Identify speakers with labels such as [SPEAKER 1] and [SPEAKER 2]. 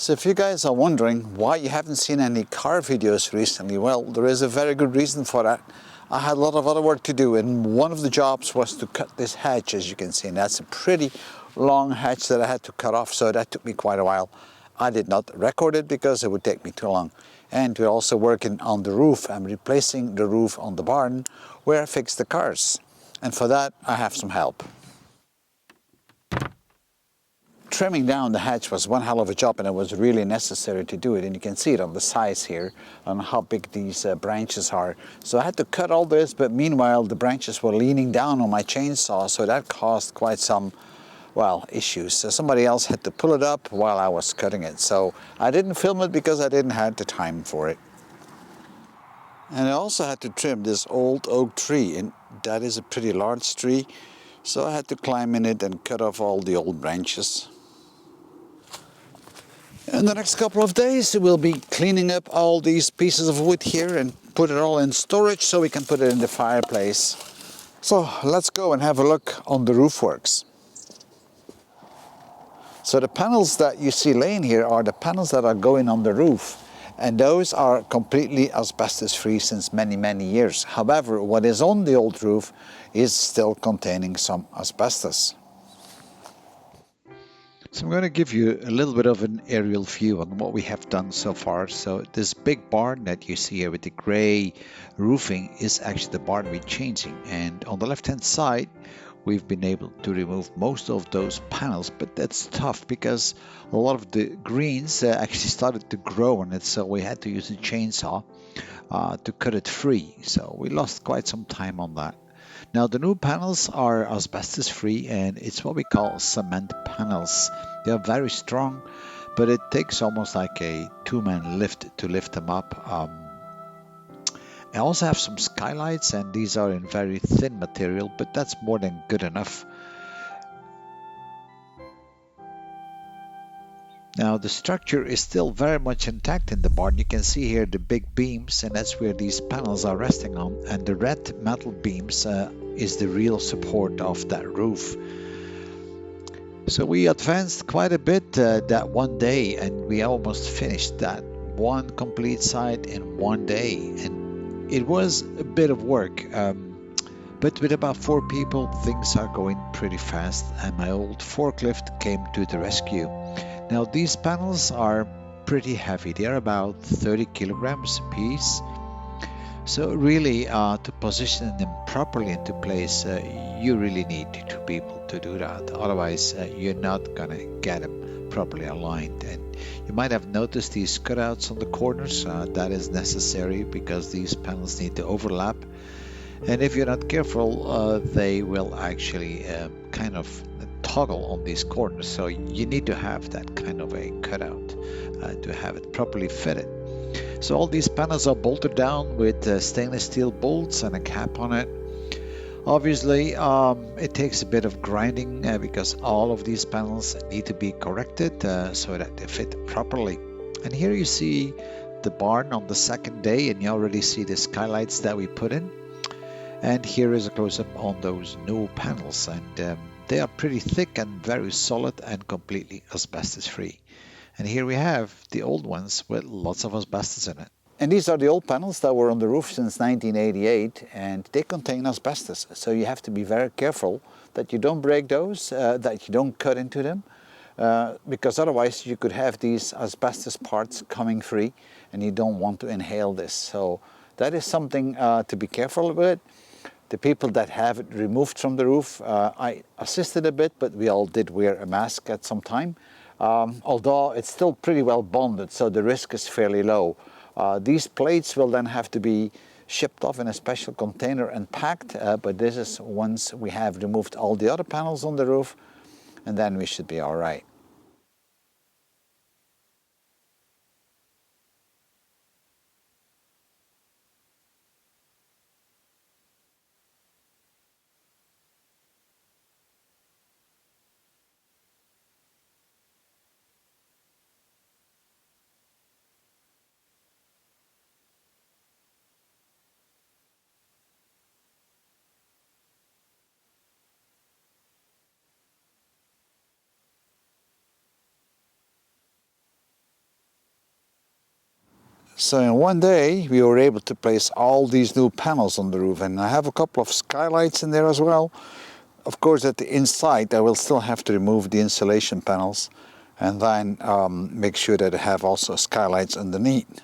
[SPEAKER 1] So if you guys are wondering why you haven't seen any car videos recently, well, there is a very good reason for that. I had a lot of other work to do, and one of the jobs was to cut this hedge, as you can see, and that's a pretty long hedge that I had to cut off, so that took me quite a while. I did not record it because it would take me too long. And we're also working on the roof. I'm replacing the roof on the barn where I fixed the cars. And for that, I have some help. Trimming down the hedge was one hell of a job, and it was really necessary to do it. And you can see it on the size here, on how big these branches are. So I had to cut all this, but meanwhile the branches were leaning down on my chainsaw, so that caused quite some, well, issues. So somebody else had to pull it up while I was cutting it. So I didn't film it because I didn't have the time for it. And I also had to trim this old oak tree, and that is a pretty large tree. So I had to climb in it and cut off all the old branches. In the next couple of days, we'll be cleaning up all these pieces of wood here and put it all in storage so we can put it in the fireplace. So let's go and have a look on the roof works. So the panels that you see laying here are the panels that are going on the roof, and those are completely asbestos free since many years. However, what is on the old roof is still containing some asbestos. So I'm going to give you a little bit of an aerial view on what we have done so far. So this big barn that you see here with the gray roofing is actually the barn we're changing. And on the left hand side, we've been able to remove most of those panels, but that's tough because a lot of the greens actually started to grow on it. So we had to use a chainsaw to cut it free. So we lost quite some time on that. Now the new panels are asbestos free, and it's what we call cement panels. They are very strong, but it takes almost like a two-man lift to lift them up. I also have some skylights, and these are in very thin material, but that's more than good enough. Now the structure is still very much intact in the barn. You can see here the big beams, and that's where these panels are resting on, and the red metal beams is the real support of that roof. So we advanced quite a bit that one day, and we almost finished that one complete side in one day, and it was a bit of work, but with about 4 people things are going pretty fast, and my old forklift came to the rescue. Now these panels are pretty heavy. They're about 30 kilograms a piece. So really to position them properly into place, you really need 2 people to do that. Otherwise you're not gonna get them properly aligned. And you might have noticed these cutouts on the corners. That is necessary because these panels need to overlap. And if you're not careful, they will actually kind of toggle on these corners, so you need to have that kind of a cutout to have it properly fitted. So all these panels are bolted down with stainless steel bolts and a cap on it. Obviously it takes a bit of grinding because all of these panels need to be corrected so that they fit properly. And here you see the barn on the second day, and you already see the skylights that we put in. And here is a close-up on those new panels, and they are pretty thick and very solid and completely asbestos free. And here we have the old ones with lots of asbestos in it. And these are the old panels that were on the roof since 1988, and they contain asbestos. So you have to be very careful that you don't break those, that you don't cut into them, because otherwise you could have these asbestos parts coming free, and you don't want to inhale this. So that is something to be careful with. The people that have it removed from the roof, I assisted a bit, but we all did wear a mask at some time. Although it's still pretty well bonded, so the risk is fairly low. These plates will then have to be shipped off in a special container and packed, but this is once we have removed all the other panels on the roof, and then we should be all right. So in one day we were able to place all these new panels on the roof, and I have a couple of skylights in there as well. Of course at the inside I will still have to remove the insulation panels and then make sure that I have also skylights underneath.